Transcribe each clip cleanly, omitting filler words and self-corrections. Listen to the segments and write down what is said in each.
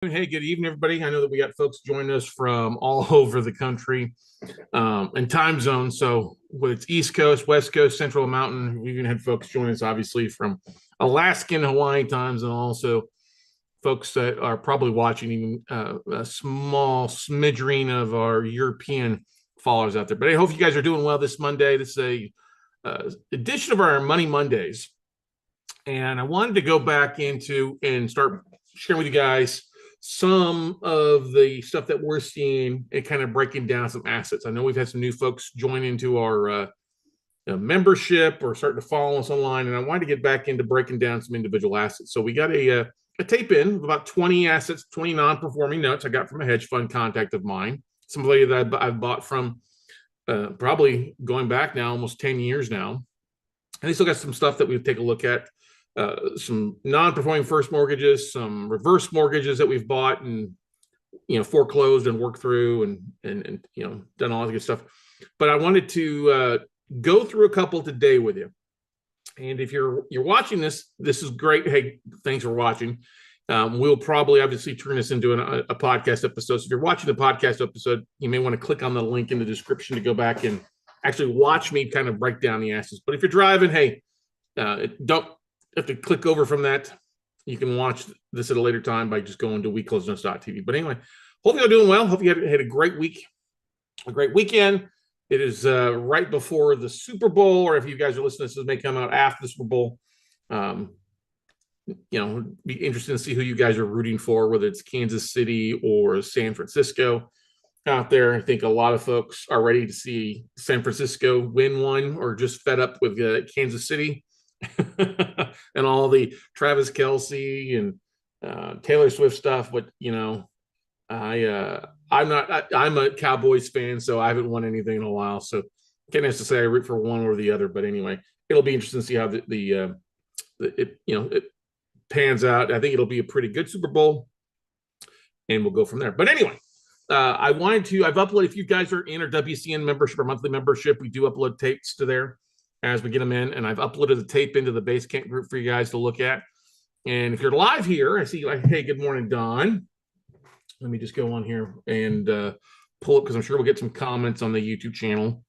Hey, good evening, everybody. I know that we got folks joining us from all over the country and time zones. So whether it's East Coast, West Coast, Central Mountain, we even had folks join us, obviously, from Alaska and Hawaii times, and also folks that are probably watching even a small smidgering of our European followers out there. But I hope you guys are doing well this Monday. This is a edition of our Money Mondays. And I wanted to go back into and start sharing with you guys some of the stuff that we're seeing and kind of breaking down some assets. I know we've had some new folks join into our membership or starting to follow us online, and I wanted to get back into breaking down some individual assets. So we got a tape in of about 20 assets, 20 non-performing notes I got from a hedge fund contact of mine, somebody that I've bought from probably going back now almost 10 years now. And they still got some stuff that we'll take a look at. Some non-performing first mortgages, some reverse mortgages that we've bought and foreclosed and worked through and done all that good stuff. But I wanted to go through a couple today with you. And if you're watching this is great. Hey, thanks for watching. We'll probably obviously turn this into a podcast episode. So if you're watching the podcast episode, you may want to click on the link in the description to go back and actually watch me kind of break down the assets. But if you're driving, hey, don't have to click over from that. You can watch this at a later time by just going to weekclosenotes.tv. But anyway, hope you're doing well. Hope you had a great week, a great weekend. It is right before the Super Bowl, or if you guys are listening, this may come out after the Super Bowl. Be interested to see who you guys are rooting for, whether it's Kansas City or San Francisco out there. I think a lot of folks are ready to see San Francisco win one, or just fed up with Kansas City. And all the Travis Kelce and Taylor Swift stuff, but I'm a Cowboys fan, so I haven't won anything in a while. So can't necessarily root for one or the other. But anyway, it'll be interesting to see how it pans out. I think it'll be a pretty good Super Bowl, and we'll go from there. But anyway, I've uploaded, if you guys are in our WCN membership or monthly membership, we do upload tapes to there as we get them in, and I've uploaded the tape into the Basecamp group for you guys to look at. And if you're live here, I see hey, good morning, Don. Let me just go on here and pull it, because I'm sure we'll get some comments on the YouTube channel.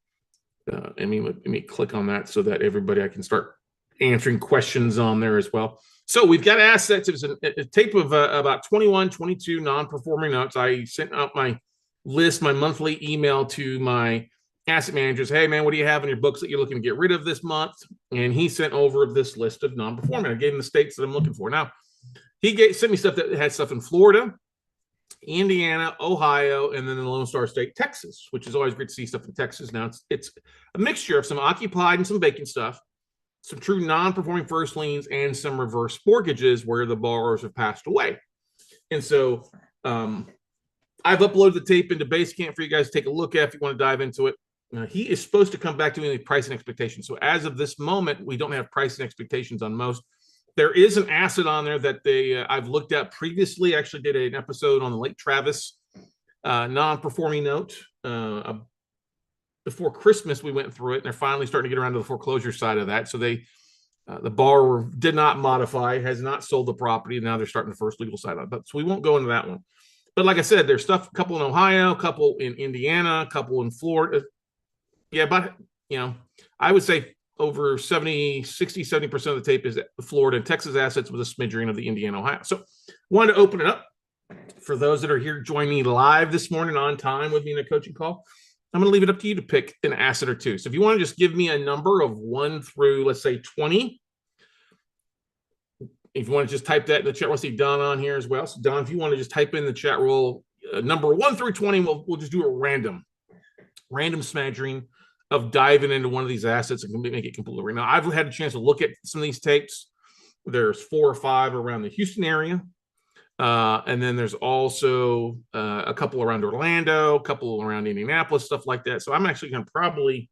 Let me click on that so that I can start answering questions on there as well. So we've got assets. It was a tape of about 21, 22 non-performing notes. I sent out my list, my monthly email to my asset managers. Hey, man, what do you have in your books that you're looking to get rid of this month? And he sent over this list of non-performing. I gave him the states that I'm looking for. Now, he sent me stuff that had stuff in Florida, Indiana, Ohio, and then in the Lone Star State, Texas, which is always great to see stuff in Texas. Now, it's a mixture of some occupied and some vacant stuff, some true non-performing first liens, and some reverse mortgages where the borrowers have passed away. And so I've uploaded the tape into Basecamp for you guys to take a look at if you want to dive into it. He is supposed to come back to me with pricing expectations. So as of this moment, we don't have pricing expectations on most. There is an asset on there that I've looked at previously. I actually did an episode on the Lake Travis non-performing note. Before Christmas, we went through it, and they're finally starting to get around to the foreclosure side of that. So the borrower did not modify, has not sold the property. Now they're starting the first legal side of it. So we won't go into that one. But like I said, there's stuff, a couple in Ohio, a couple in Indiana, a couple in Florida. Yeah, but, I would say over 70% of the tape is Florida and Texas assets with a smidgering of the Indiana, Ohio. So wanted to open it up for those that are here joining me live this morning on time with me in a coaching call. I'm going to leave it up to you to pick an asset or two. So if you want to just give me a number of 1 through, let's say, 20, if you want to just type that in the chat, we'll see Don on here as well. So Don, if you want to just type in the chat roll, number 1 through 20, we'll just do a random smattering of diving into one of these assets and make it completely. Now, I've had a chance to look at some of these tapes. There's 4 or 5 around the Houston area. And then there's also a couple around Orlando, a couple around Indianapolis, stuff like that. So I'm actually going to probably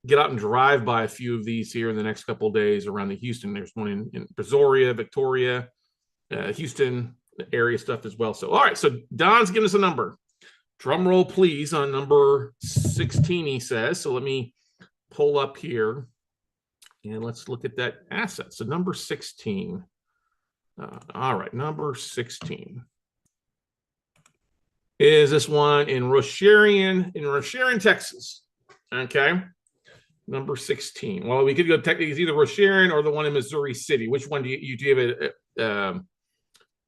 get out and drive by a few of these here in the next couple of days around the Houston. There's one in Brazoria, Victoria, Houston area stuff as well. So, all right. So Don's giving us a number. Drum roll, please, on number 16, he says. So let me pull up here and let's look at that asset. So number 16. All right, number 16. is this one in Rosharian, Texas. Okay. Number 16. Well, we could go technically, it's either Rosharian or the one in Missouri City. Which one do you have the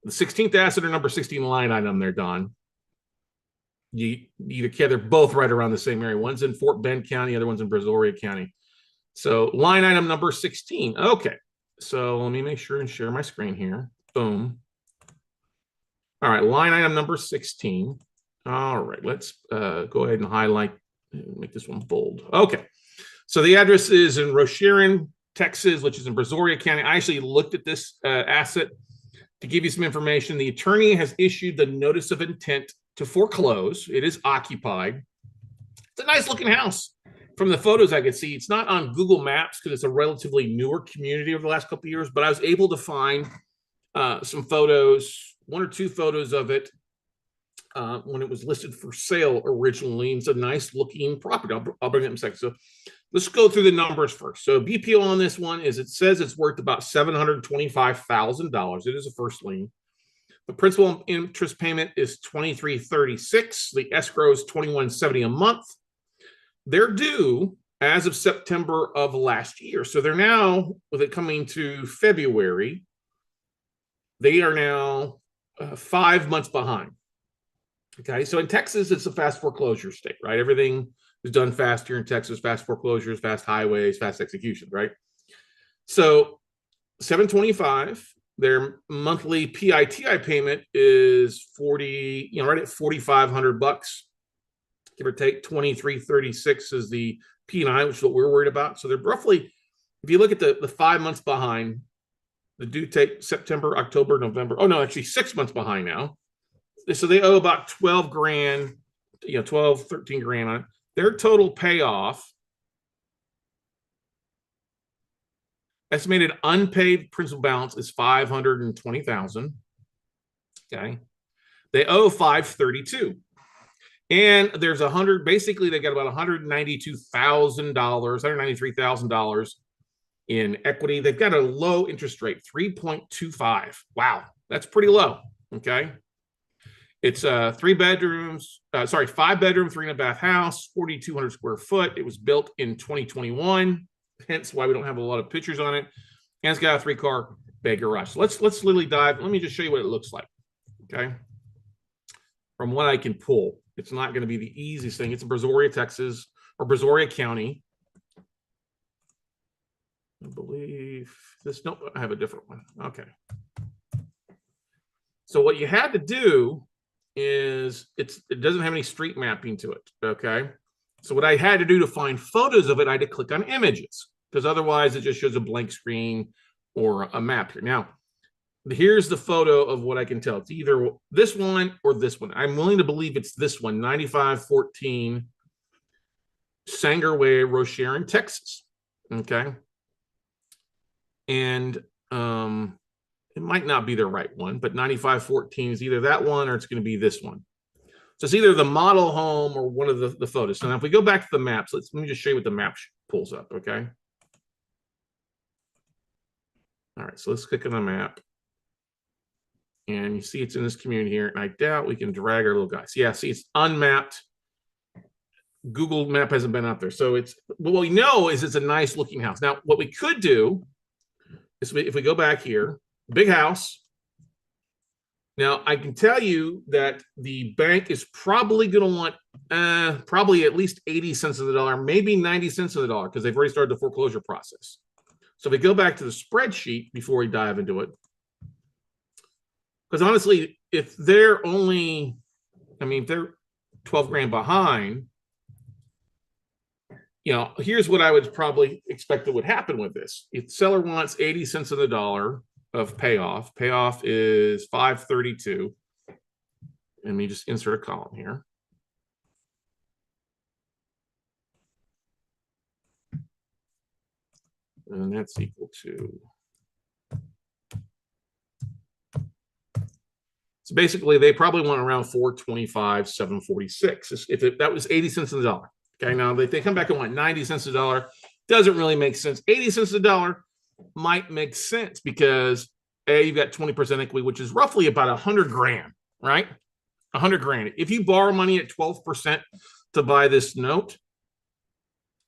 16th asset or number 16 line item there, Don? You either care, they're both right around the same area. One's in Fort Bend County, the other one's in Brazoria County. So line item number 16. Okay. So let me make sure and share my screen here. Boom. All right, line item number 16. All right, let's go ahead and highlight, make this one bold. Okay, so the address is in Rosharian, Texas, which is in Brazoria County. I actually looked at this asset to give you some information. The attorney has issued the notice of intent to foreclose. It is occupied. It's a nice looking house. From the photos I could see, it's not on Google Maps because it's a relatively newer community over the last couple of years, but I was able to find some photos, one or two photos of it when it was listed for sale originally. It's a nice looking property. I'll bring it in a second. So let's go through the numbers first. So BPO on this one is, it says it's worth about $725,000. It is a first lien. The principal and interest payment is $23.36. The escrow is $21.70 a month. They're due as of September of last year. So they're now, with it coming to February, they are now 5 months behind. Okay, so in Texas, it's a fast foreclosure state, right? Everything is done fast here in Texas, fast foreclosures, fast highways, fast execution, right? So 725, their monthly PITI payment is 40, right at $4,500, give or take. 2336 is the P&I, which is what we're worried about. So they're roughly, if you look at the 5 months behind, the due date September, October, November. Oh no, actually 6 months behind now. So they owe about 12 grand, 12, 13 grand on it. Their total payoff, estimated unpaid principal balance, is $520,000. Okay. They owe $532. And there's basically they got about $192,000, $193,000 in equity. They've got a low interest rate, 3.25. Wow, that's pretty low. Okay. It's 5 bedroom, 3.5 bath house, 4,200 square foot. It was built in 2021, hence why we don't have a lot of pictures on it. And it's got a 3-car bay garage. So let's literally dive. Let me just show you what it looks like. Okay. From what I can pull, it's not going to be the easiest thing. It's in Brazoria, Texas, or Brazoria County. I believe this. Nope, I have a different one. Okay. So what you had to do is it doesn't have any street mapping to it. Okay. So what I had to do to find photos of it, I had to click on images, because otherwise it just shows a blank screen or a map here. Now, here's the photo of what I can tell. It's either this one or this one. I'm willing to believe it's this one, 9514 Sanger Way, Rosharian, Texas. Okay. And it might not be the right one, but 9514 is either that one or it's going to be this one. So it's either the model home or one of the photos. So now if we go back to the maps, let me just show you what the map pulls up. Okay. All right. So let's click on the map. And you see it's in this community here. And I doubt we can drag our little guys. Yeah, see, it's unmapped. Google map hasn't been out there. So what we know is it's a nice looking house. Now, what we could do is if we go back here, big house. Now, I can tell you that the bank is probably going to want probably at least 80 cents of the dollar, maybe 90 cents of the dollar, because they've already started the foreclosure process. So if we go back to the spreadsheet before we dive into it, because honestly, if they're only, if they're 12 grand behind, here's what I would probably expect that would happen with this. If the seller wants 80 cents of the dollar of payoff is 532. Let me just insert a column here. And that's equal to, so basically they probably want around 425, 746. If that was 80 cents of the dollar. Okay, now if they come back and want 90 cents a dollar, doesn't really make sense. 80 cents a dollar might make sense because you've got 20% equity, which is roughly about 100 grand, right? 100 grand. If you borrow money at 12% to buy this note,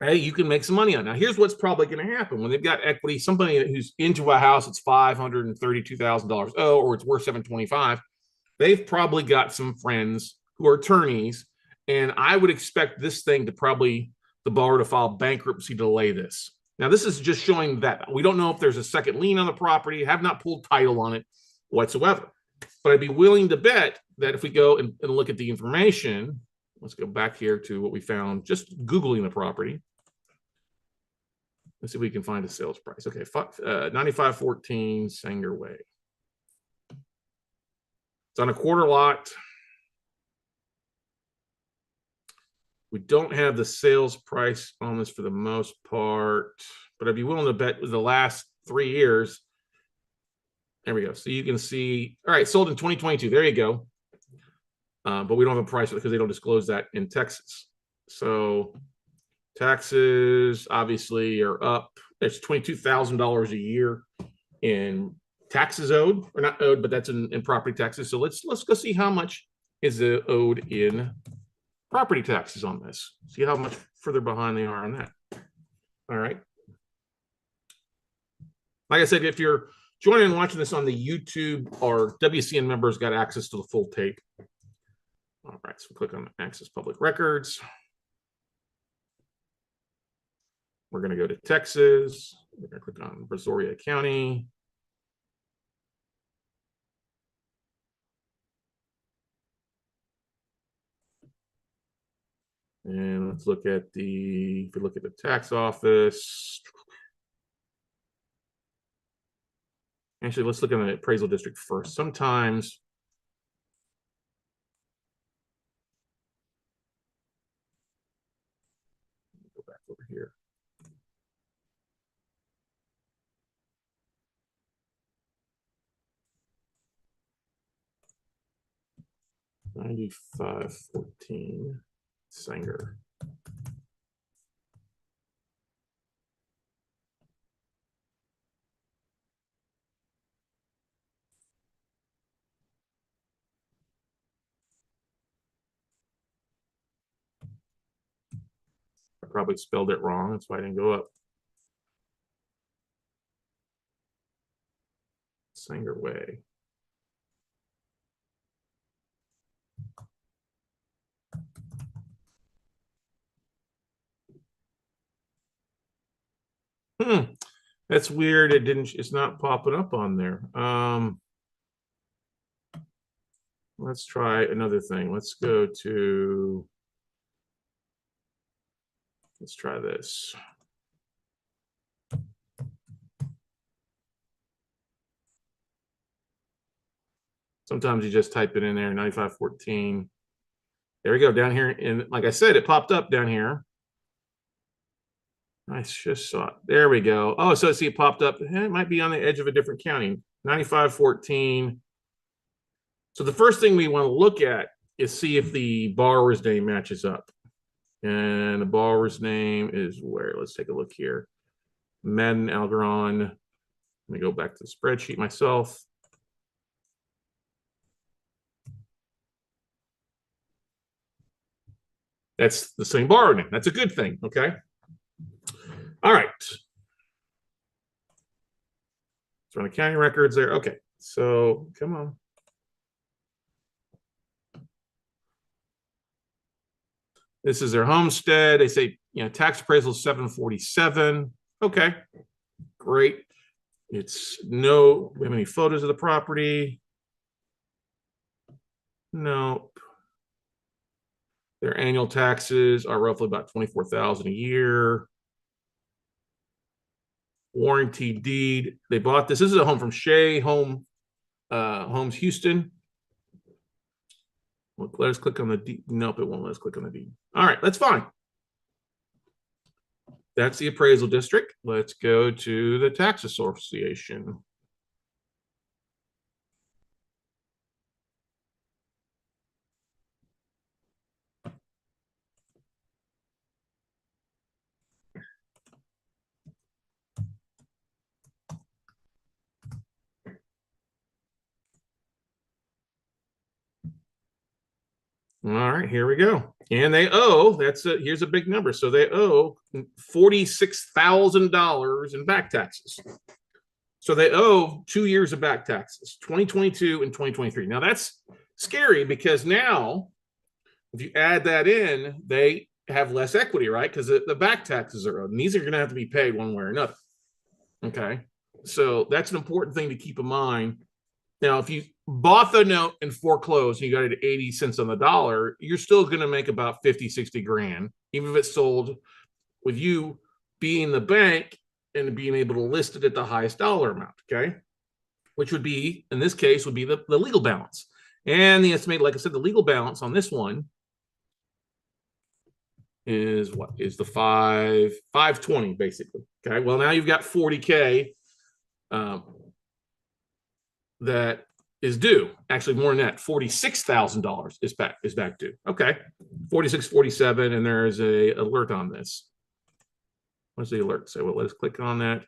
hey, you can make some money on it. Now, here's what's probably going to happen when they've got equity. Somebody who's into a house, it's $532,000, or it's worth $725,000. They've probably got some friends who are attorneys, and I would expect this thing to probably the borrower to file bankruptcy to delay this. Now, this is just showing that we don't know if there's a second lien on the property, have not pulled title on it whatsoever. But I'd be willing to bet that if we go and look at the information, let's go back here to what we found just Googling the property. Let's see if we can find a sales price. Okay, 9514 Sanger Way. It's on a quarter lot. We don't have the sales price on this for the most part, but I'd be willing to bet the last 3 years. There we go. So you can see, all right, sold in 2022. There you go. But we don't have a price because they don't disclose that in Texas. So taxes obviously are up. There's $22,000 a year in taxes owed, or not owed, but that's in property taxes. So let's go see how much is owed in property taxes on this. See how much further behind they are on that. All right. Like I said, if you're joining and watching this on the YouTube, or WCN members got access to the full tape. All right, so click on Access Public Records. We're going to go to Texas. We're going to click on Brazoria County. And let's look at if we look at the tax office. Actually, let's look at the appraisal district first. Sometimes go back over here. $95.14 Sanger. I probably spelled it wrong. That's why I didn't go up. Sanger Way. That's weird. It's not popping up on there. Let's try another thing. Let's try this. Sometimes you just type it in there, 9514. There we go, down here. And like I said, it popped up down here. I just saw it. There we go. Oh, so see, it popped up. It might be on the edge of a different county. 9514. So the first thing we want to look at is see if the borrower's name matches up. And the borrower's name is where? Let's take a look here. Madden Algaron. Let me go back to the spreadsheet myself. That's the same borrower name. That's a good thing, okay? All right. So on the county records there. Okay, so come on. This is their homestead. They say, tax appraisal 747. Okay, great. We have any photos of the property? Nope. Their annual taxes are roughly about $24,000 a year. Warranty deed. They bought this. This is a home from Shea Homes, Houston. Well, let us click on the deed. Nope, it won't let us click on the deed. All right, that's fine. That's the appraisal district. Let's go to the tax association. All right, here we go. And they owe, here's a big number. So they owe $46,000 in back taxes. So they owe 2 years of back taxes, 2022 and 2023. Now that's scary because now, if you add that in, they have less equity, right? Because the back taxes are owed, and these are going to have to be paid one way or another. Okay. So that's an important thing to keep in mind. Now, if you bought the note and foreclosed and you got it at 80 cents on the dollar, you're still going to make about 50, 60 grand, even if it's sold with you being the bank and being able to list it at the highest dollar amount. Okay. Which would be, in this case, would be the legal balance. And the estimate, like I said, the legal balance on this one is what is the 520 basically. Okay. Well, now you've got 40K that is due. Actually, more than that, $46,000 is back due. Okay, 46, 47, and there is a alert on this. What does the alert say? Well, let's click on that.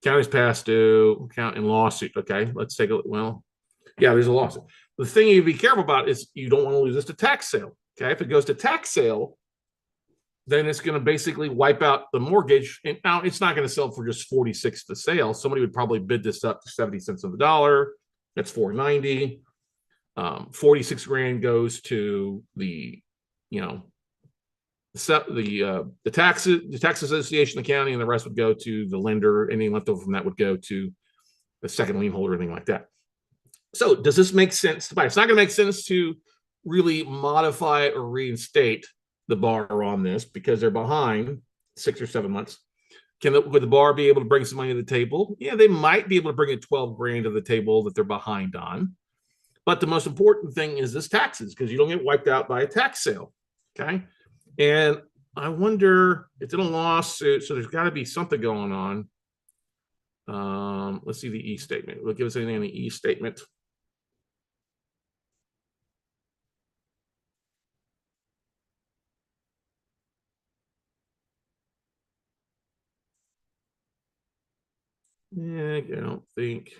County's past due, count in lawsuit. Okay, let's take a look. Well, yeah, there's a lawsuit. The thing you be careful about is you don't want to lose this to tax sale. Okay, if it goes to tax sale, then it's going to basically wipe out the mortgage. And now it's not going to sell for just 46 to sale. Somebody would probably bid this up to 70 cents on the dollar. That's 490. 46 grand goes to the, the tax association, the county, and the rest would go to the lender. Anything left over from that would go to the second lien holder, anything like that. So does this make sense to buy? It's not going to make sense to really modify or reinstate the bar on this because they're behind 6 or 7 months. Would the bar be able to bring some money to the table? Yeah, they might be able to bring in 12 grand to the table that they're behind on. But the most important thing is this taxes, because you don't get wiped out by a tax sale. Okay. And I wonder, it's in a lawsuit, so there's got to be something going on. Let's see the e-statement. Will it give us anything in the e-statement? Yeah, I don't think.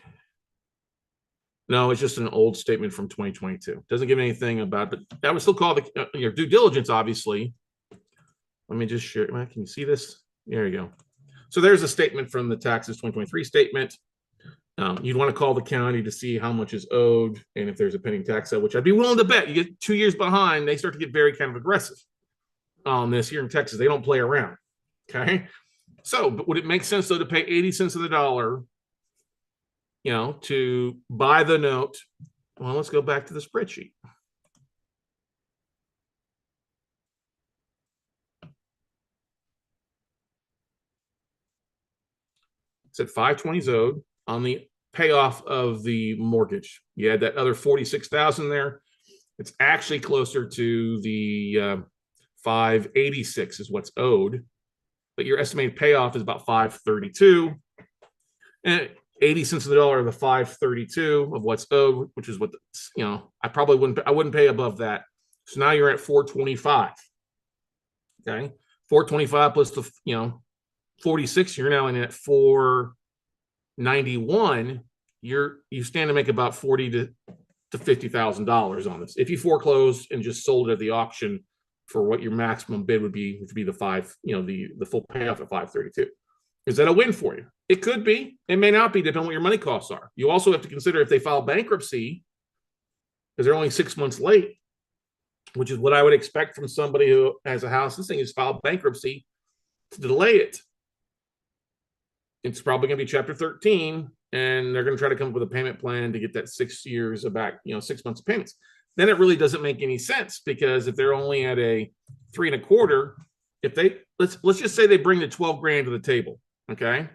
No, it's just an old statement from 2022. Doesn't give anything about it. That would still call your due diligence, obviously. Let me just share. Can you see this? There you go. So there's a statement from the taxes 2023 statement. You'd want to call the county to see how much is owed and if there's a pending tax sale, which I'd be willing to bet. You get 2 years behind, they start to get very kind of aggressive on this here in Texas. They don't play around. Okay. So, but would it make sense though to pay 80 cents of the dollar, to buy the note? Well, let's go back to the spreadsheet. It said 520 owed on the payoff of the mortgage. You had that other 46,000 there. It's actually closer to the 586 is what's owed, but your estimated payoff is about 532, and 80 cents of the dollar of the 532 of what's owed, which is what I wouldn't pay above that. So now you're at 425. Okay, 425 plus the 46. You're now in at 491. You stand to make about $40,000 to $50,000 on this if you foreclosed and just sold it at the auction for what your maximum bid would be, which would be the the full payoff at 532. Is that a win for you? It could be. It may not be, depending on what your money costs are. You also have to consider if they file bankruptcy, because they're only 6 months late, which is what I would expect from somebody who has a house. This thing is filed bankruptcy to delay it. It's probably going to be Chapter 13, and they're going to try to come up with a payment plan to get that 6 years of 6 months of payments. Then it really doesn't make any sense, because if they're only at a 3.25, if they let's just say they bring the 12 grand to the table, okay,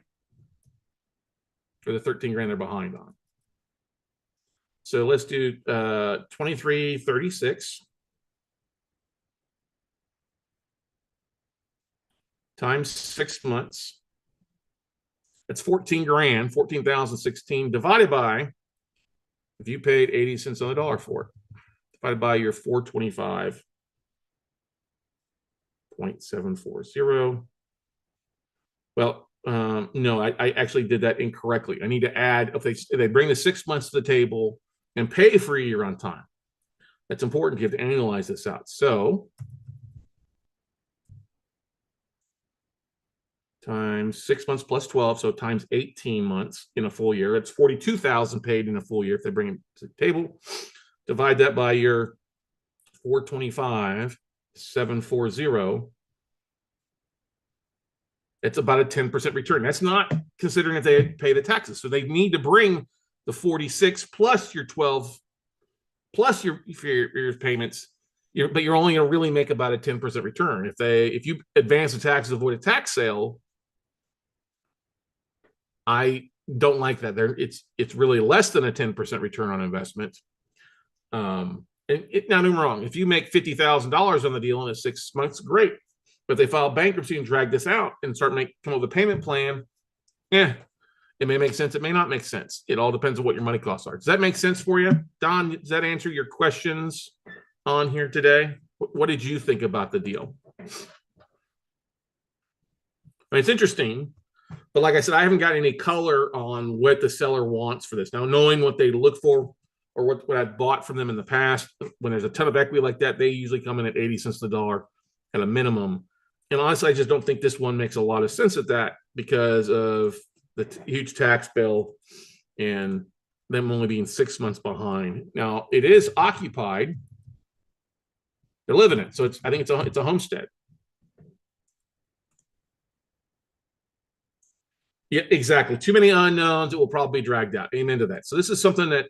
or the 13 grand they're behind on. So let's do 2336 times 6 months. That's 14 grand, 14,016 divided by, if you paid 80 cents on the dollar for it, divided by your 425.740. Well, no, I actually did that incorrectly. I need to add, if they bring the 6 months to the table and pay for a year on time. That's important. You have to analyze this out. So times 6 months plus 12, so times 18 months in a full year. That's 42,000 paid in a full year if they bring it to the table. Divide that by your 425, 740. It's about a 10% return. That's not considering if they pay the taxes. So they need to bring the 46 plus your 12 plus your payments, but you're only going to really make about a 10% return. If you advance the taxes, avoid a tax sale, I don't like that. It's really less than a 10% return on investment. And now don't get me wrong. If you make $50,000 on the deal in 6 months, great. But if they file bankruptcy and drag this out and start come up with a payment plan, it may make sense. It may not make sense. It all depends on what your money costs are. Does that make sense for you, Don? Does that answer your questions on here today? What did you think about the deal? I mean, it's interesting, but like I said, I haven't got any color on what the seller wants for this. Now, knowing what they look for or what I've bought from them in the past, when there's a ton of equity like that, they usually come in at 80 cents on the dollar at a minimum. And honestly, I just don't think this one makes a lot of sense at that because of the huge tax bill and them only being 6 months behind. Now, it is occupied. They're living it. So I think it's a homestead. Yeah, exactly. Too many unknowns. It will probably be dragged out. Amen to that. So this is something that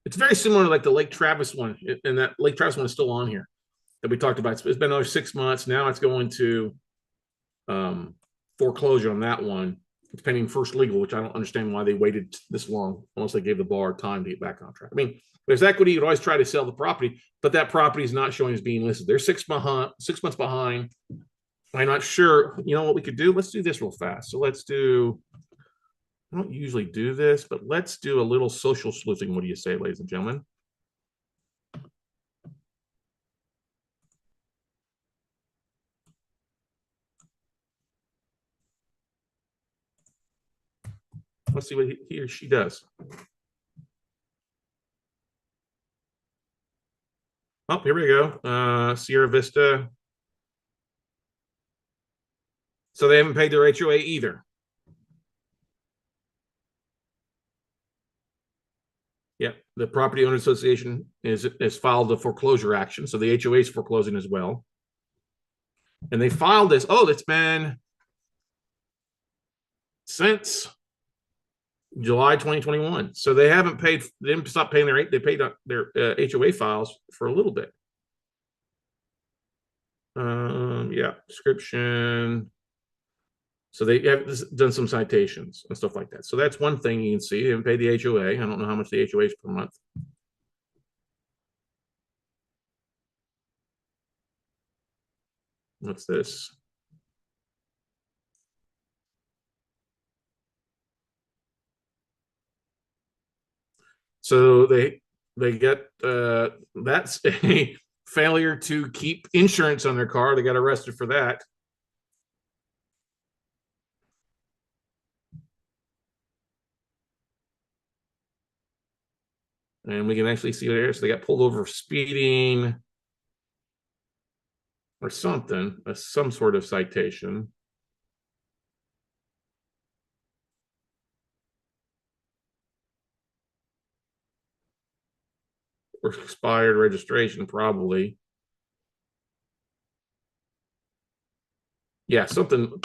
it's very similar to like the Lake Travis one. And that Lake Travis one is still on here that we talked about. It's been another 6 months. Now it's going to foreclosure on that one. It's pending first legal, which I don't understand why they waited this long unless they gave the bar time to get back on track. I mean, there's equity. You'd always try to sell the property, but that property is not showing as being listed. They're 6 months behind. I'm not sure. You know what we could do? Let's do this real fast. So let's do, I don't usually do this, but let's do a little social sleuthing. What do you say, ladies and gentlemen? Let's see what he or she does. Oh, here we go. Sierra Vista. So they haven't paid their HOA either. Yeah, the property owner association has filed a foreclosure action, so the HOA is foreclosing as well. And they filed this. Oh, it's been since July 2021. So they haven't paid. They didn't stop paying their. They paid their HOA files for a little bit. Yeah, description. So they have done some citations and stuff like that. So that's one thing you can see. They haven't paid the HOA. I don't know how much the HOA is per month. What's this? So they get that's a failure to keep insurance on their car. They got arrested for that. And we can actually see there. So they got pulled over for speeding or something, some sort of citation. Or expired registration, probably. Yeah, something,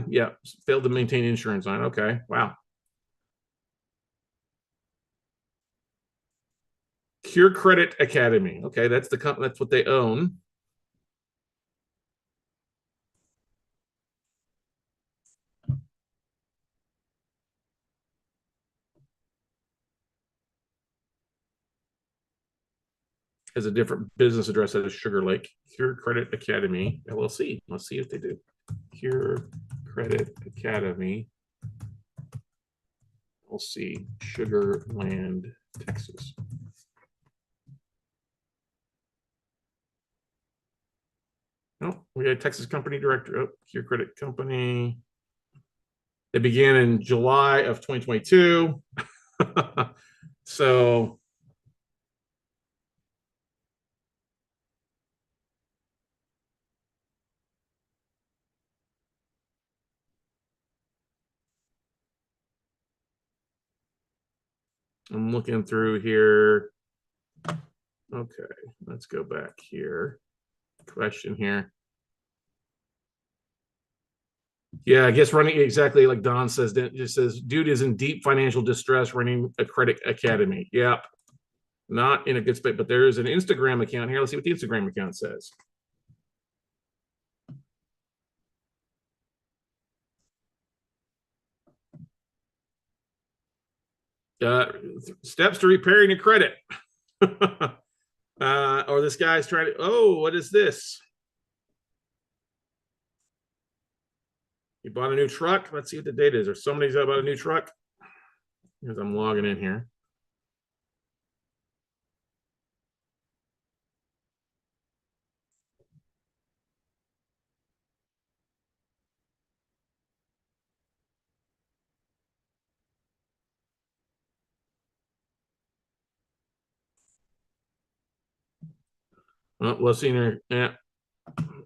yeah, failed to maintain insurance on. Okay, wow. Cure Credit Academy. Okay, that's the company, that's what they own. Has a different business address that is Sugar Lake. Cure Credit Academy, LLC. Let's see if they do. Cure Credit Academy. We'll see. Sugar Land, Texas. Oh, we got a Texas company director. Oh, Cure Credit Company. They began in July of 2022. So I'm looking through here. Okay, let's go back here. Question here. Yeah, I guess running exactly like Don says, it just says, dude is in deep financial distress running a credit academy. Yep. Not in a good space, but there is an Instagram account here. Let's see what the Instagram account says. Steps to repairing your credit. Or this guy's trying to, oh, what is this? You bought a new truck. Let's see what the date is. Or somebody's about a new truck. Because I'm logging in here. Let's see here. Yeah.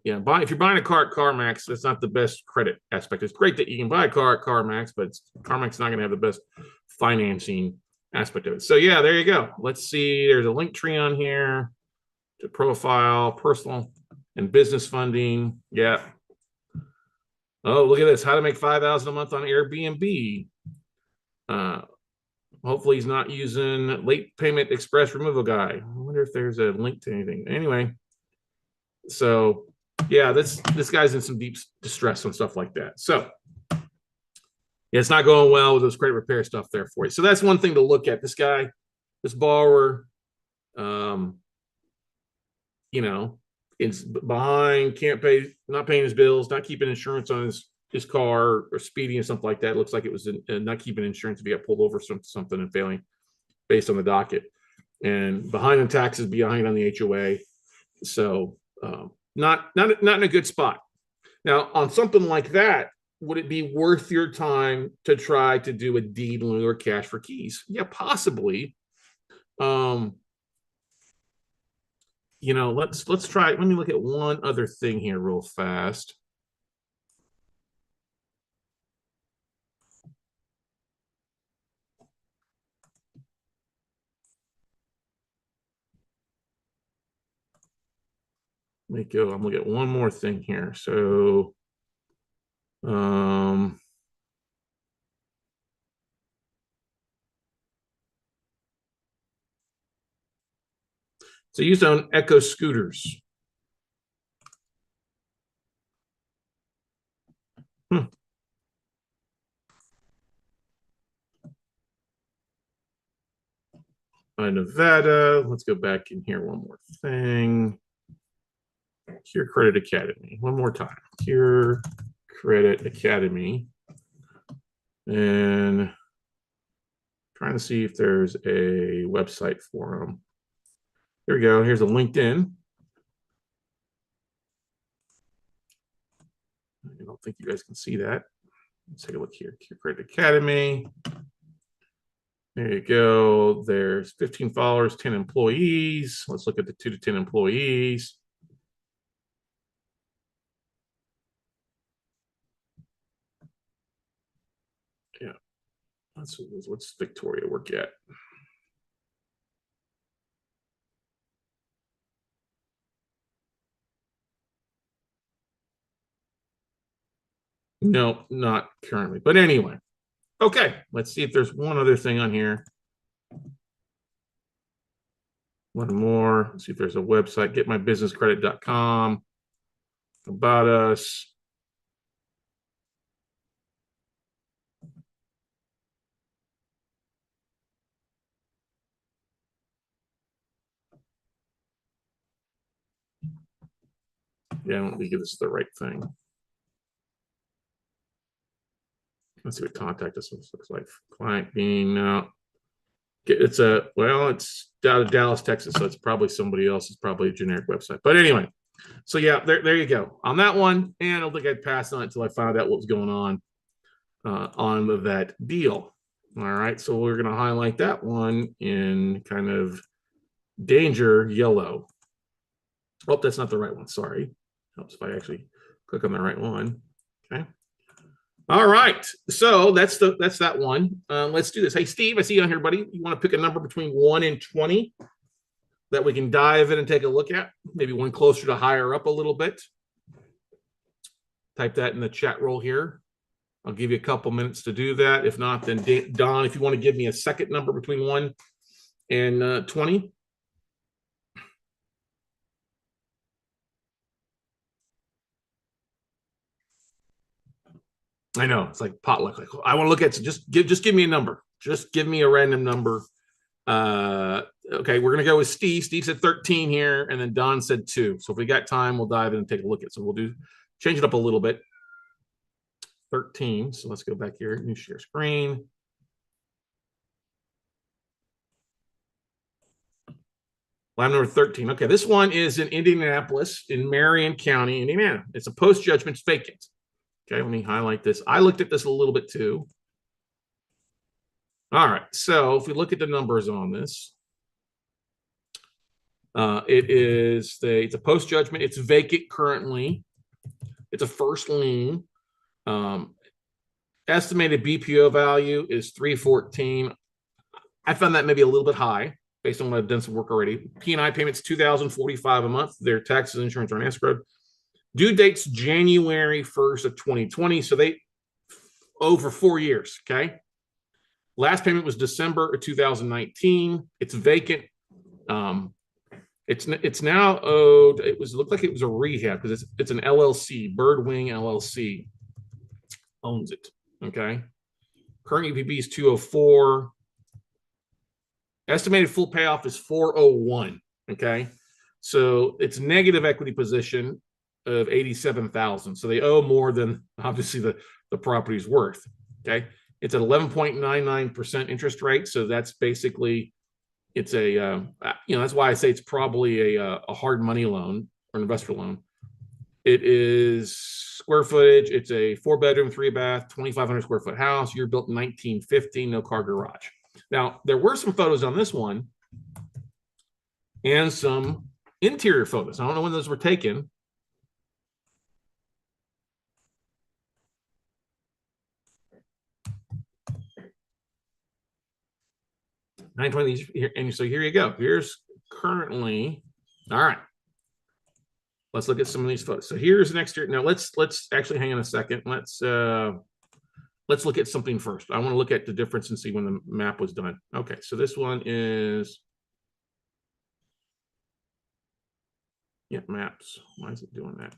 Yeah. If you're buying a car at CarMax, that's not the best credit aspect. It's great that you can buy a car at CarMax, but CarMax is not going to have the best financing aspect of it. So yeah, there you go. Let's see. There's a link tree on here to profile, personal and business funding. Yeah. Oh, look at this. How to make $5,000 a month on Airbnb. Hopefully he's not using late payment express removal guy. I wonder if there's a link to anything. Anyway, so yeah, this guy's in some deep distress and stuff like that. So yeah, it's not going well with those credit repair stuff there for you. So that's one thing to look at. This guy, this borrower, you know, is behind, can't pay, not paying his bills, not keeping insurance on his car, or speeding or something like that. It looks like it was not keeping insurance if he got pulled over something and failing based on the docket, and behind on taxes, behind on the HOA. So not in a good spot. Now, on something like that, would it be worth your time to try to do a deed in lieu or cash for keys? Yeah, possibly. Let's try. Let me look at one other thing here real fast. Let me go. I'm looking at one more thing here. So, so you used to own Echo scooters. Nevada. Let's go back in here one more thing. Cure Credit Academy. One more time. Cure Credit Academy. And trying to see if there's a website for them. Here we go. Here's a LinkedIn. I don't think you guys can see that. Let's take a look here. Cure Credit Academy. There you go. There's 15 followers, 10 employees. Let's look at the 2 to 10 employees. Yeah. What's Victoria work at? No, not currently. But anyway, okay. Let's see if there's one other thing on here. One more. Let's see if there's a website. Getmybusinesscredit.com. About us. Yeah, I don't think this is the right thing. Let's see what contact us looks like. Client being it's out of Dallas, Texas, so it's probably somebody else. It's probably a generic website. But anyway, so yeah, there you go on that one. And I don't think I'd pass on it until I found out what was going on that deal. All right, so we're going to highlight that one in kind of danger yellow. Oh, that's not the right one. Sorry. Helps if I actually click on the right one. Okay. All right, so that's that one. Let's do this. Hey, Steve, I see you on here, buddy. You want to pick a number between 1 and 20 that we can dive in and take a look at? Maybe one closer to higher up a little bit. Type that in the chat roll here. I'll give you a couple minutes to do that. If not, then Don, if you want to give me a second number between 1 and 20. I know it's like potluck. Like, I want to look at, just give me a number. Just give me a random number. Okay, we're gonna go with Steve. Steve said 13 here, and then Don said 2. So if we got time, we'll dive in and take a look at. So we'll change it up a little bit. 13. So let's go back here. New share screen. Line number 13. Okay, this one is in Indianapolis, in Marion County, Indiana. It's a post judgment vacant. Okay, let me highlight this. I looked at this a little bit too. All right, so if we look at the numbers on this, it's a post judgment. It's vacant currently. It's a first lien. Estimated BPO value is 314. I found that maybe a little bit high based on what I've done some work already. P&I payments $2,045 a month. Their taxes and insurance are on escrow. Due date's January 1st of 2020. So they over 4 years. Okay. Last payment was December of 2019. It's vacant. It's now owed. It looked like it was a rehab because it's an LLC. Birdwing LLC owns it. Okay. Current UPB is 204. Estimated full payoff is 401. Okay. So it's negative equity position of 87,000. So they owe more than obviously the property's worth. Okay. It's at 11.99% interest rate. So that's basically, it's a, that's why I say it's probably a hard money loan or an investor loan. It is square footage. It's a 4-bedroom, 3-bath, 2,500 square foot house. You're built in 1950, no car garage. Now, there were some photos on this one and some interior photos. I don't know when those were taken. And so here you go. Here's currently, all right. Let's look at some of these photos. So here's an exterior. Now let's actually hang on a second. Let's look at something first. I want to look at the difference and see when the map was done. Okay, so this one is, yeah, maps. Why is it doing that?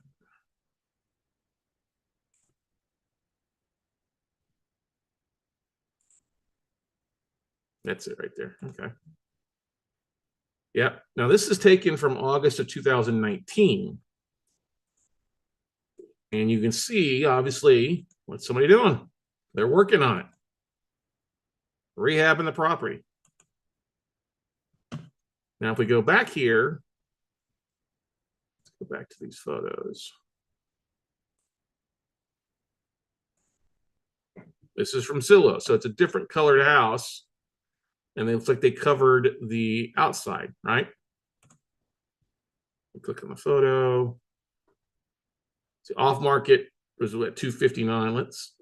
That's it right there. Okay. Yeah. Now this is taken from August of 2019. And you can see, obviously, what's somebody doing? They're working on it. Rehabbing the property. Now, if we go back here, let's go back to these photos. This is from Zillow. So it's a different colored house. And it looks like they covered the outside, right? Click on the photo. See, off market was at 259. Let's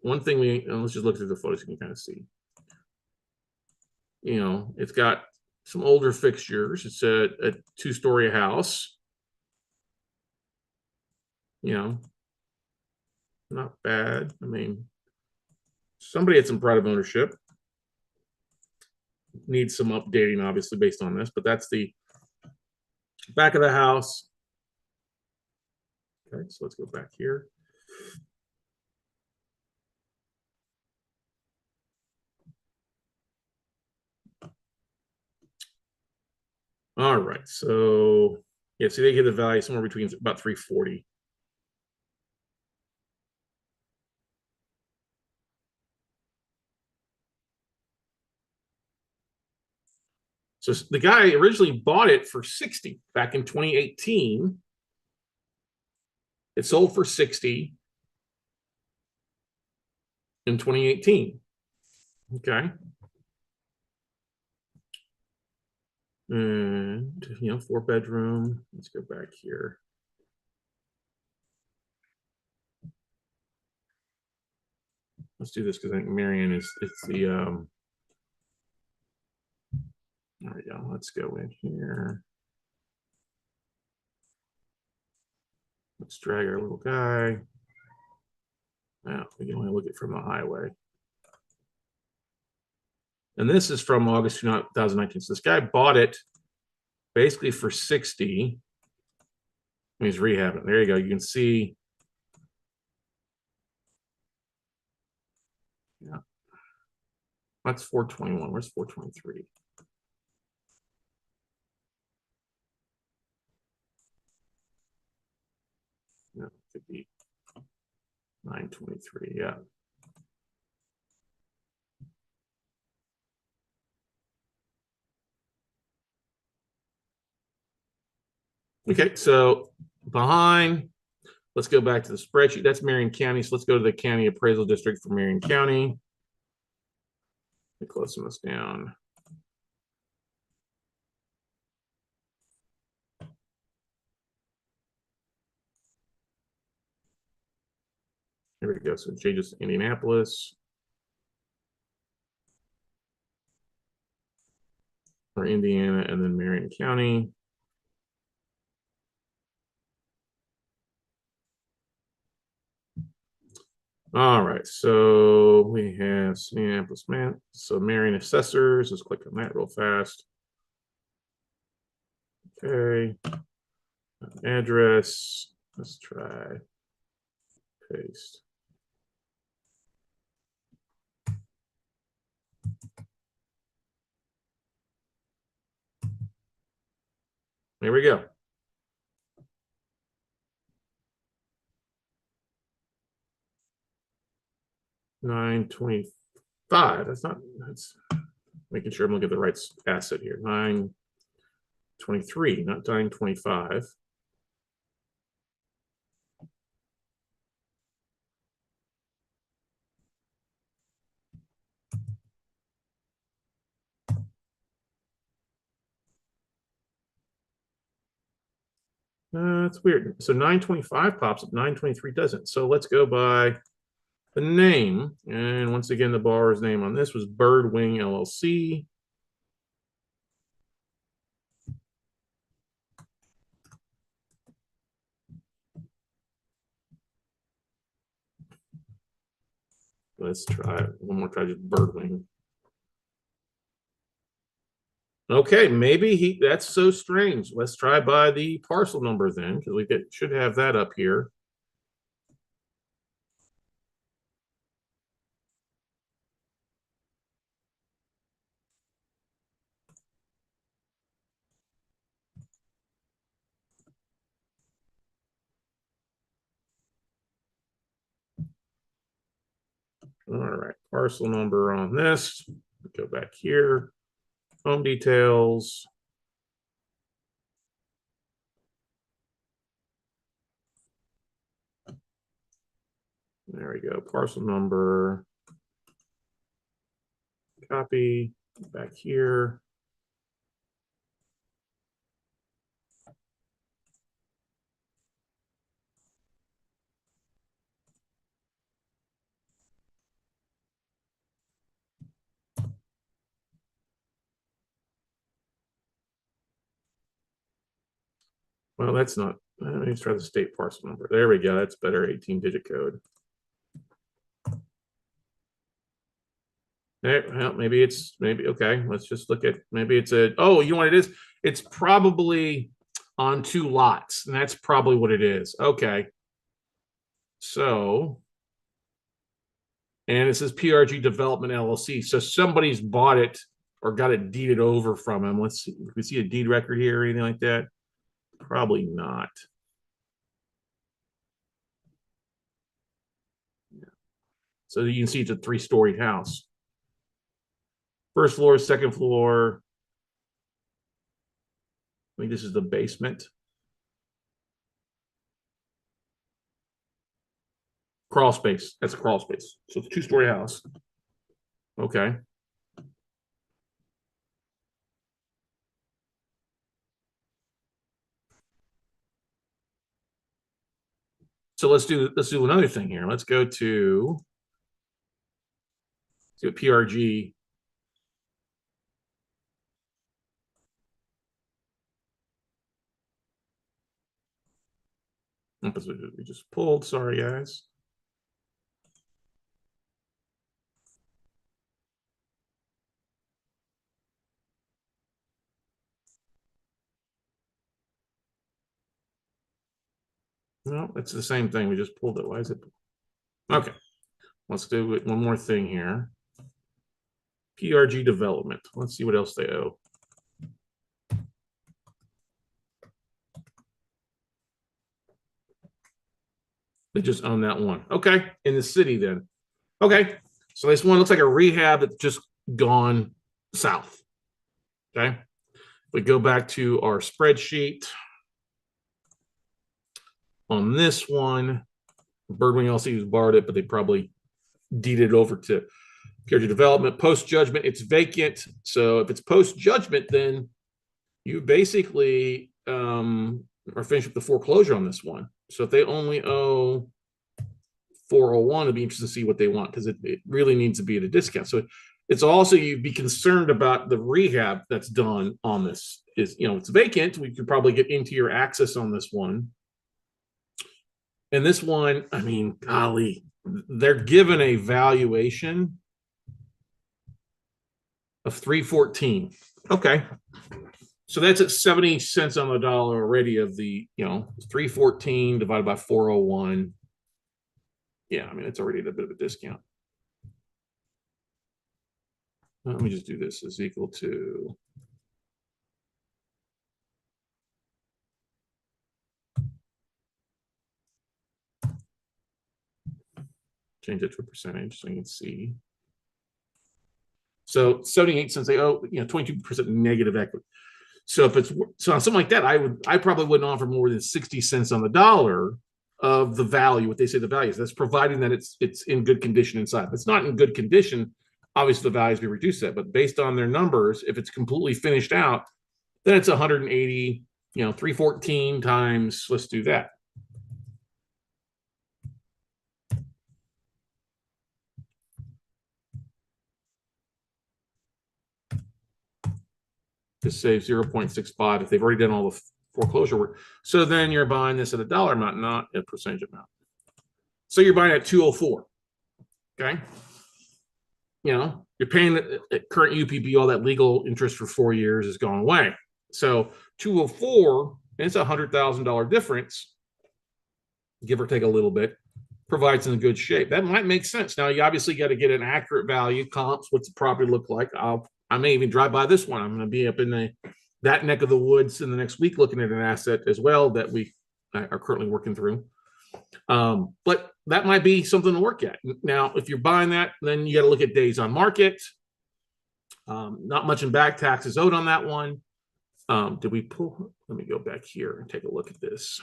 just look through the photos. You can kind of see. It's got some older fixtures. It's a 2-story house. Not bad. I mean, somebody had some pride of ownership. Needs some updating, obviously, based on this, but that's the back of the house. Okay, so let's go back here. All right, so yeah, see, they get the value somewhere between about 340. So the guy originally bought it for 60 back in 2018. It sold for 60 in 2018. Okay. And 4-bedroom. Let's go back here. let's do this because I think Marion is it's the there we go. Let's go in here. Let's drag our little guy. Now we can only look at from the highway. And this is from August 2019. So this guy bought it basically for 60. He's rehabbing. There you go. You can see. Yeah. That's 421. Where's 423? Yeah, it could be 923. Yeah. Okay, so behind, let's go back to the spreadsheet. That's Marion County. So let's go to the county appraisal district for Marion County. Let me close this down. Here we go. So changes Indianapolis or Indiana, and then Marion County. All right, so we have Indianapolis, man. So Marion assessors. Let's click on that real fast. Okay, address. Let's try paste. There we go. $925. That's making sure I'm looking at the right asset here. 923, not 925. That's weird. So 925 pops up, 923 doesn't. So let's go by the name. And once again, the borrower's name on this was Birdwing LLC. Let's try one more try, just Birdwing. Okay, maybe that's so strange. Let's try by the parcel number then, because we should have that up here. All right, parcel number on this. Go back here. Home details. There we go. Parcel number. Copy. Back here. Well, that's not. Let me try the state parcel number. There we go. That's better. 18-digit code. Well, maybe okay. Let's just look at maybe it's a. Oh, you know what it is? It's probably on 2 lots, and that's probably what it is. Okay. So, and it says PRG Development LLC. So somebody's bought it or got it deeded over from him. Let's see. Can we see a deed record here or anything like that? Probably not. Yeah. So you can see it's a 3-storied house. First floor, second floor. I think this is the basement. Crawl space. That's a crawl space. So it's a 2-story house. Okay. So let's do another thing here. Let's go to See what PRG. We just pulled. Sorry, guys. No, it's the same thing. We just pulled it. Why is it? Okay. Let's do it. One more thing here. PRG development. Let's see what else they owe. They just own that one. Okay. In the city then. Okay. So this one looks like a rehab that's just gone south. Okay. We go back to our spreadsheet. On this one, Birdwing LC's borrowed it, but they probably deeded it over to PRG development. Post judgment, it's vacant. So if it's post judgment, then you basically are finished with the foreclosure on this one. So if they only owe 401, it'd be interesting to see what they want, because it really needs to be at a discount. So it's also, you'd be concerned about the rehab that's done on this. Is, it's vacant. We could probably get into your access on this one. And this one, I mean, golly, they're given a valuation of 314. Okay. So that's at 70 cents on the dollar already of the, 314 divided by 401. Yeah, I mean, it's already at a bit of a discount. Let me just do this is equal to change it to a percentage so you can see. So 78 cents, they owe 22% negative equity. So if it's on something like that, I probably wouldn't offer more than 60 cents on the dollar of the value, what they say the value is. That's providing that it's in good condition inside. If it's not in good condition, obviously the values be reduced that. But based on their numbers, if it's completely finished out, then it's 180, 314 times, let's do that. Just save 0.65 if they've already done all the foreclosure work. So then you're buying this at a dollar amount, not a percentage amount. So you're buying at 204. Okay. You're paying at current UPB, all that legal interest for 4 years has gone away. So 204, it's $100,000 difference, give or take a little bit, provides in good shape. That might make sense. Now you obviously got to get an accurate value, comps, what's the property look like. I may even drive by this one. I'm going to be up in that neck of the woods in the next week looking at an asset as well that we are currently working through. But that might be something to work at. Now, if you're buying that, then you got to look at days on market. Not much in back taxes owed on that one. Did we pull? Let me go back here and take a look at this.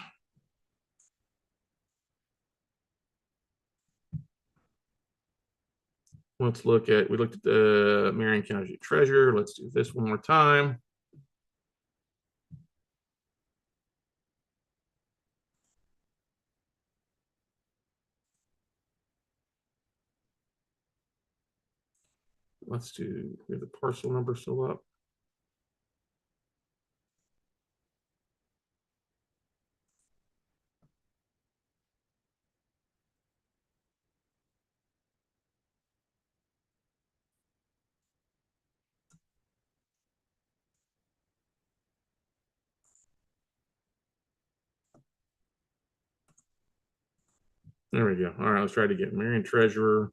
Let's look at, we looked at the Marion County Treasurer. Let's do this one more time. Let's do, we have the parcel number still up. There we go. All right, let's try to get Marion Treasurer.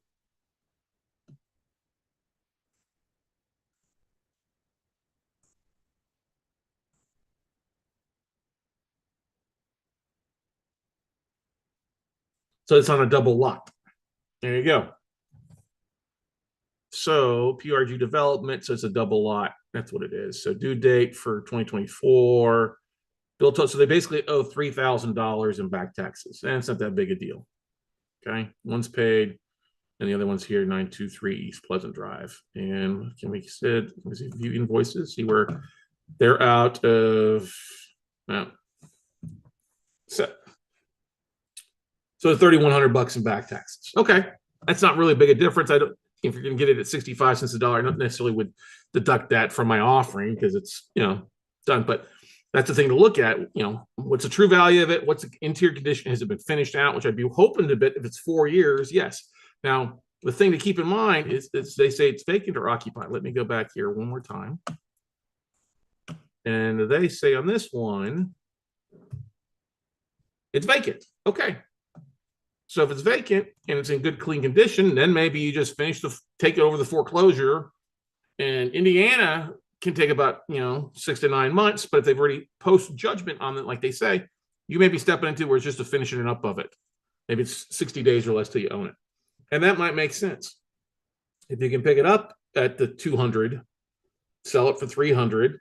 So it's on a double lot. There you go. So PRG development, so it's a double lot. That's what it is. So due date for 2024. Bill total, so they basically owe $3,000 in back taxes. And it's not that big a deal. Okay. One's paid and the other one's here, 923 East Pleasant Drive. And can we see view invoices, see where they're out of so $3,100 in back taxes. Okay. That's not really big a difference. I don't, if you're going to get it at 65 cents a dollar, I don't necessarily would deduct that from my offering because it's, done. But that's the thing to look at. What's the true value of it? What's the interior condition? Has it been finished out? Which I'd be hoping to bit if it's 4 years. Yes. Now, the thing to keep in mind is they say it's vacant or occupied. Let me go back here one more time. And they say on this one, it's vacant. Okay. So if it's vacant and it's in good, clean condition, then maybe you just take it over the foreclosure. And Indiana can take about 6 to 9 months, but if they've already post judgment on it, like they say, you may be stepping into where it's just a finishing it up of it. Maybe it's 60 days or less till you own it, and that might make sense. If you can pick it up at the 200, sell it for 300.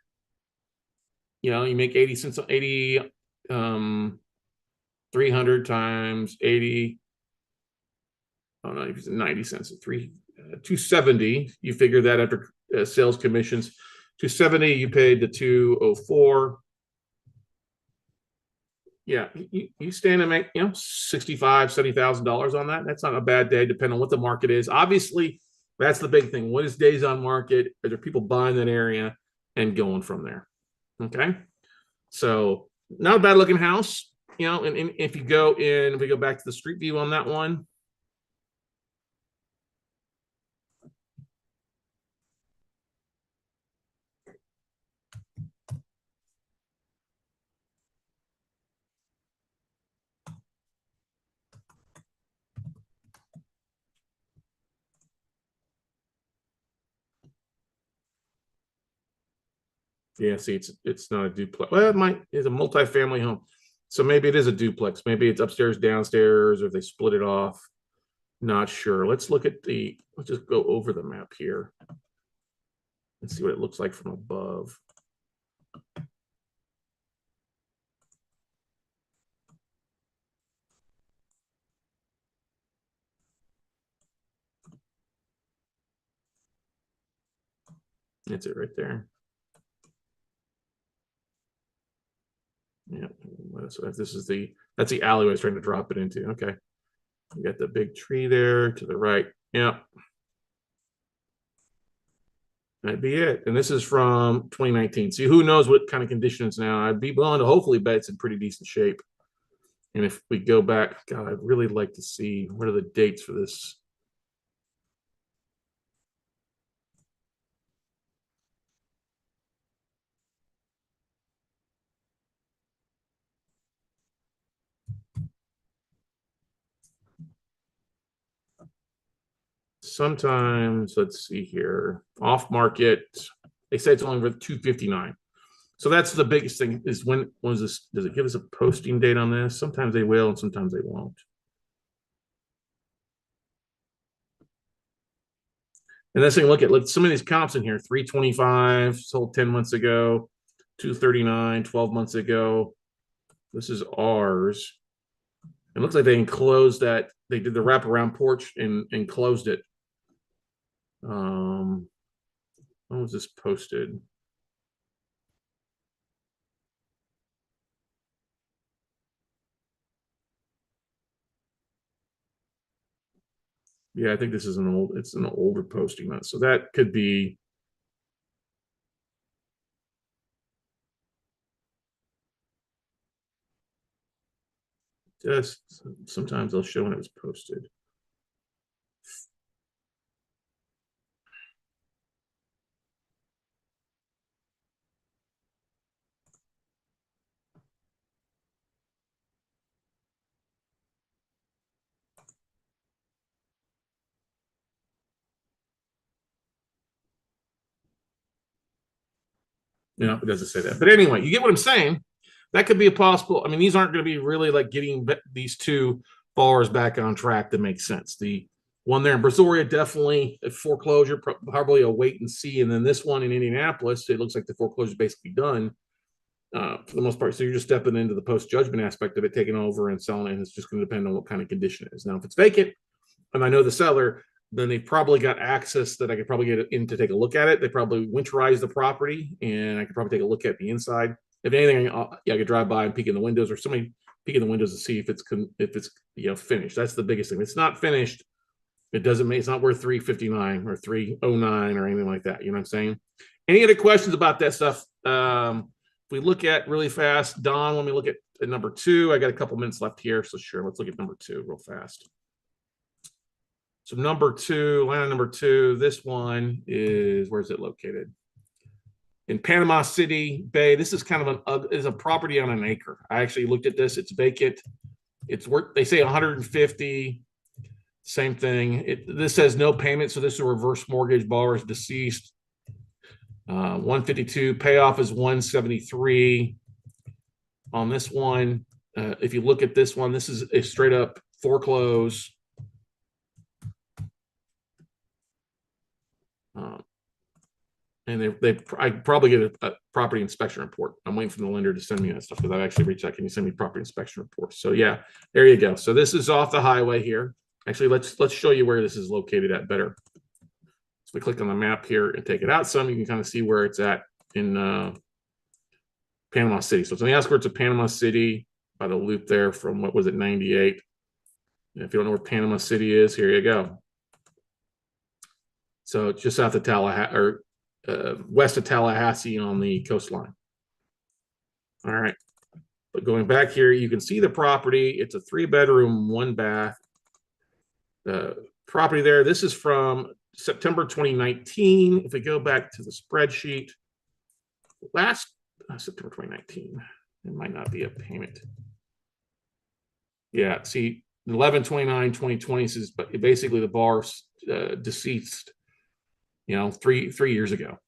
You make 80 cents, 300 times 80. Oh no, 90 cents. 270. You figure that after sales commissions. 270. You paid the 204. Yeah, you stand and make $65,000-$70,000 on that. That's not a bad day, depending on what the market is. Obviously, that's the big thing. What is days on market? Are there people buying that area and going from there? Okay, so not a bad looking house. And if you go in, if we go back to the street view on that one. Yeah, see, it's not a duplex. Well, it's a multi-family home. So maybe it is a duplex. Maybe it's upstairs, downstairs, or they split it off. Not sure. Let's just go over the map here and see what it looks like from above. That's it right there. Yeah, so that's the alleyway I was trying to drop it into. Okay, you got the big tree there to the right. Yeah, that'd be it. And this is from 2019. See, who knows what kind of conditions now? I'd be willing to hopefully bet it's in pretty decent shape. And if we go back, God, I'd really like to see what are the dates for this. Sometimes, let's see here, off market, they say it's only worth 259. So that's the biggest thing is when is this? Does it give us a posting date on this? Sometimes they will, and sometimes they won't. And that's thing, look at some of these comps in here, 325 sold 10 months ago, 239, 12 months ago. This is ours. It looks like they enclosed that. They did the wraparound porch and closed it. When was this posted? Yeah, I think this is it's an older posting. So that could be. Just sometimes they'll show when it was posted. No, it doesn't say that. But anyway, you get what I'm saying. That could be a possible. I mean, these aren't going to be really like getting these two bars back on track to make sense. The one there in Brazoria, definitely a foreclosure, probably a wait and see. And then this one in Indianapolis, it looks like the foreclosure is basically done for the most part. So you're just stepping into the post judgment aspect of it, taking over and selling it. And it's just going to depend on what kind of condition it is. Now, if it's vacant, and I know the seller, then they've probably got access that I could probably get in to take a look at it. They probably winterize the property, and I could probably take a look at the inside. If anything, I could drive by and peek in the windows, or somebody peek in the windows to see if it's finished. That's the biggest thing. If it's not finished, It doesn't mean it's not worth 359 or 309 or anything like that. You know what I'm saying? Any other questions about that stuff? If we look at really fast, Don, let me look at number 2. I got a couple minutes left here, so sure, let's look at number 2 real fast. So number 2, line number 2, this one is, where's it located? In Panama City Bay. This is kind of is a property on an acre. I actually looked at this. It's vacant. It's worth, they say 150. Same thing. This says no payment, so this is a reverse mortgage. Borrower is deceased. 152. Payoff is 173. On this one, if you look at this one, this is a straight up foreclose. And I probably get a property inspection report. I'm waiting for the lender to send me that stuff because I've actually reached out. Can you send me property inspection reports? So yeah, there you go. So this is off the highway here. Actually, let's show you where this is located at better. So we click on the map here and take it out some. You can kind of see where it's at in Panama City. So it's on the outskirts of Panama City by the loop there from, what was it, 98. And if you don't know where Panama City is, here you go. So it's just south of Tallahassee, or west of Tallahassee on the coastline. All right. But going back here, you can see the property. It's a 3-bedroom, 1-bath. The property there, this is from September 2019. If we go back to the spreadsheet, last September 2019, it might not be a payment. Yeah, see, 11/29/2020 is basically the borrower's deceased, you know, three years ago.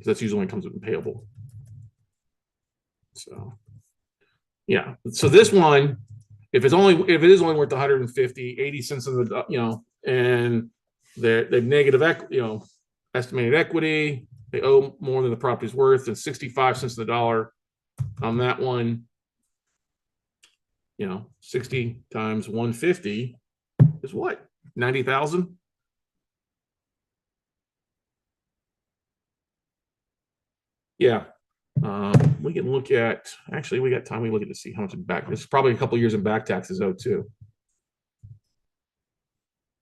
That's usually when it comes with payable. So yeah, so this one, if it is only worth 150, 80 cents of the, you know, and they've negative estimated equity, they owe more than the property's worth, and 65 cents of the dollar on that one. You know, 60 times 150 is what? 90,000. Yeah. We can look at, actually, we got time. We look at to see how much in back. This is probably a couple years in back taxes owed too.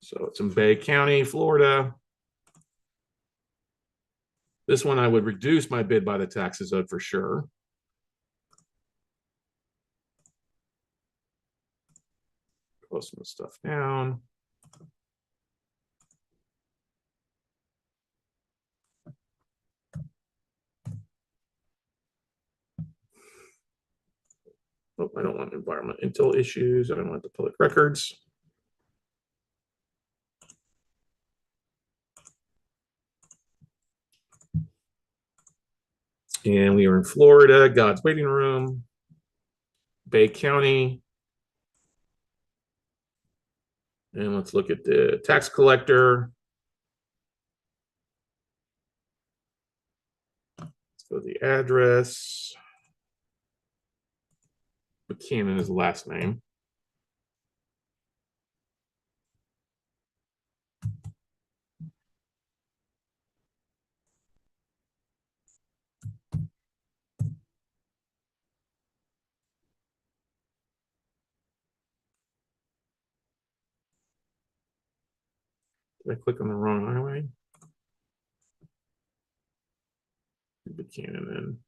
So it's in Bay County, Florida. This one I would reduce my bid by the taxes owed for sure. Close some stuff down. Oh, I don't want environmental issues. I don't want the public records. And we are in Florida, God's waiting room, Bay County. And let's look at the tax collector. Let's go to the address. Buchanan is the last name. Did I click on the wrong highway? Buchanan then.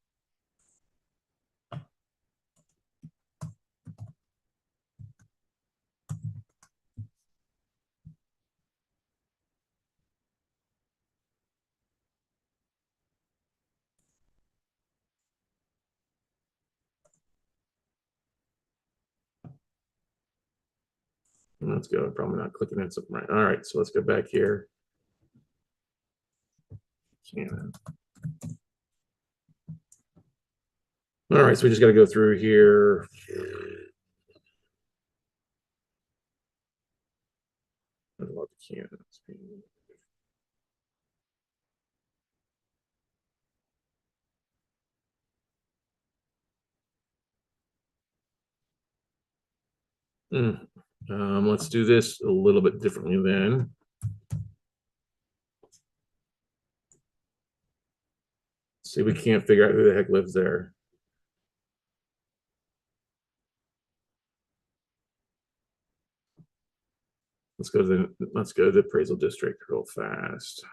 Let's go. Probably not clicking at something right. All right, so let's go back here. All right, so we just got to go through here. I love Buchanan. Let's do this a little bit differently then. See, we can't figure out who the heck lives there. Let's go to the appraisal district real fast.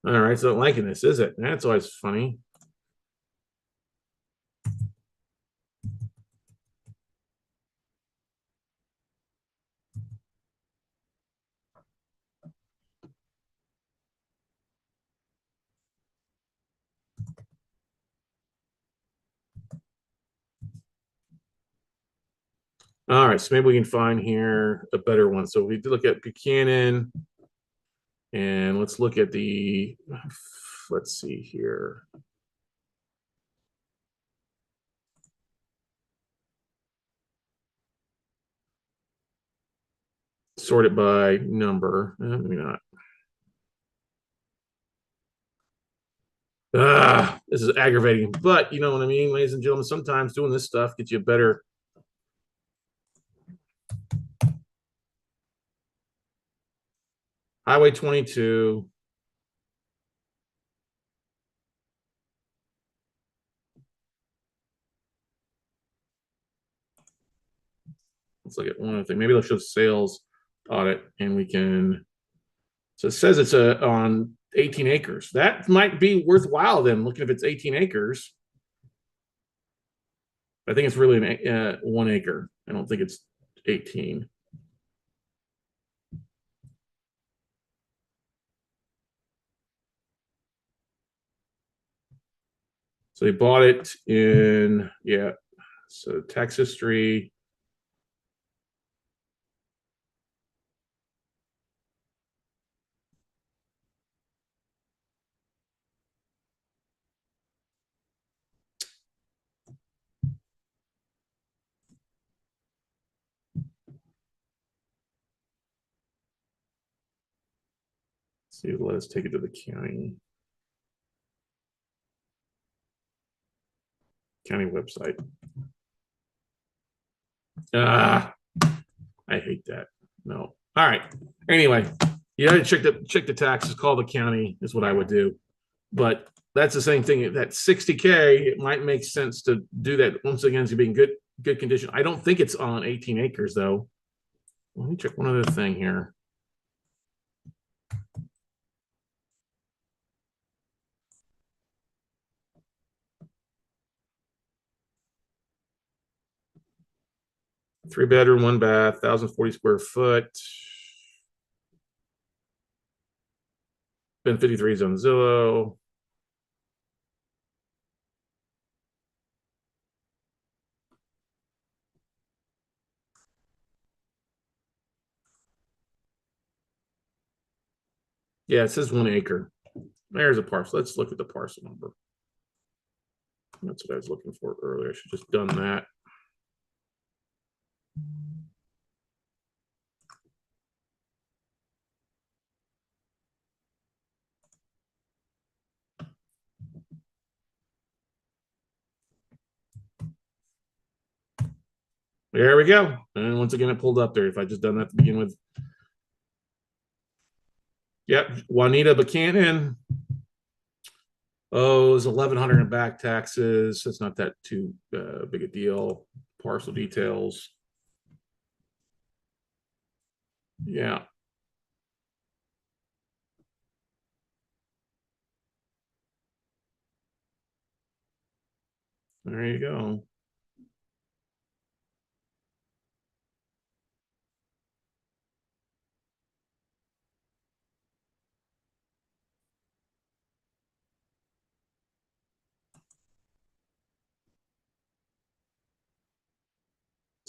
All right, so not liking this, is it? That's always funny. All right, so maybe we can find here a better one. So we look at Buchanan, and let's look at let's see here. Sort it by number. Maybe not. This is aggravating, but you know what I mean, ladies and gentlemen. Sometimes doing this stuff gets you better. Highway 22. Let's look at one other thing. Maybe let's show sales audit, and we can. So it says it's on 18 acres. That might be worthwhile then, looking if it's 18 acres. I think it's really 1 acre. I don't think it's 18. So they bought it in, yeah. So tax history. See, let us take it to the county website. I hate that. No. All right. Anyway, you got to check the taxes. Call the county is what I would do. But that's the same thing. That 60K, it might make sense to do that. Once again, it's being good condition. I don't think it's on 18 acres though. Let me check one other thing here. Three bedroom, one bath, 1,040 square foot. Ben 53 is on Zillow. Yeah, it says 1 acre. There's a parcel. Let's look at the parcel number. That's what I was looking for earlier. I should have just done that. There we go. And once again, it pulled up there. If I just done that to begin with. Yep, Juanita Buchanan. Oh, it's 1,100 in back taxes. That's not that too big a deal. Parcel details. Yeah. There you go.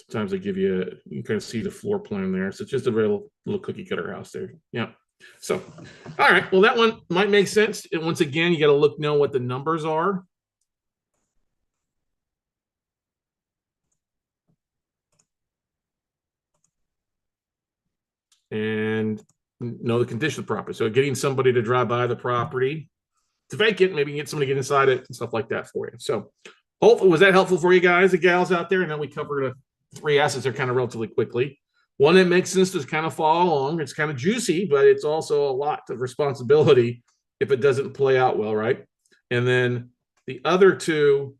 Sometimes they give you can kind of see the floor plan there. So it's just a real little cookie cutter house there. Yeah. So, all right. Well, that one might make sense. And once again, you got to know what the numbers are. and know the condition of the property. So getting somebody to drive by the property, it's vacant, maybe get somebody to get inside it and stuff like that for you. So hopefully, was that helpful for you guys and gals out there? And then we covered 3 assets there kind of relatively quickly. One that makes sense to kind of follow along. It's kind of juicy, but it's also a lot of responsibility if it doesn't play out well, right? And then the other 2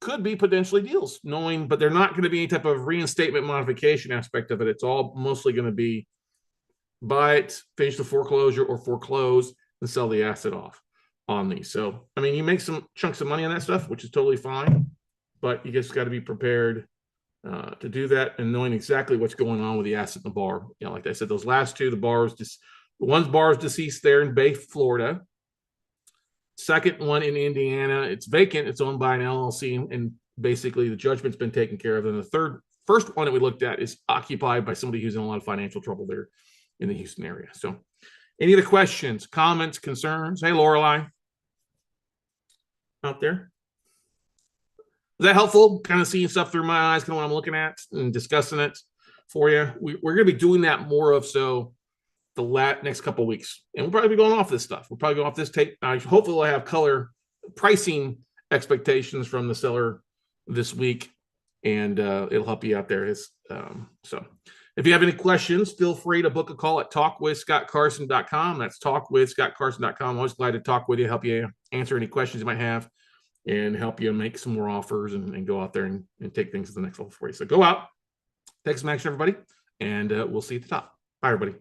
could be potentially deals, but they're not going to be any type of reinstatement modification aspect of it. It's all mostly going to be buy it, finish the foreclosure, or foreclose and sell the asset off on these. So, I mean, you make some chunks of money on that stuff, which is totally fine, but you just got to be prepared to do that and knowing exactly what's going on with the asset in the bar. You know, like I said, those last 2, one's bar is deceased there in Bay, Florida. Second one in Indiana, it's vacant. It's owned by an LLC, and basically the judgment's been taken care of. And the first one that we looked at is occupied by somebody who's in a lot of financial trouble there in the Houston area. So, any other questions, comments, concerns? Hey, Lorelei, out there. Is that helpful? Kind of seeing stuff through my eyes, kind of what I'm looking at and discussing it for you. We're going to be doing that more of so the next couple of weeks, and we'll probably be going off this stuff. We'll probably go off this tape. Hopefully, we'll have color pricing expectations from the seller this week, and it'll help you out there. So, if you have any questions, feel free to book a call at talkwithscottcarson.com. That's talkwithscottcarson.com. I'm always glad to talk with you, help you answer any questions you might have, and help you make some more offers and go out there and take things to the next level for you. So go out, take some action, everybody, and we'll see you at the top. Bye, everybody.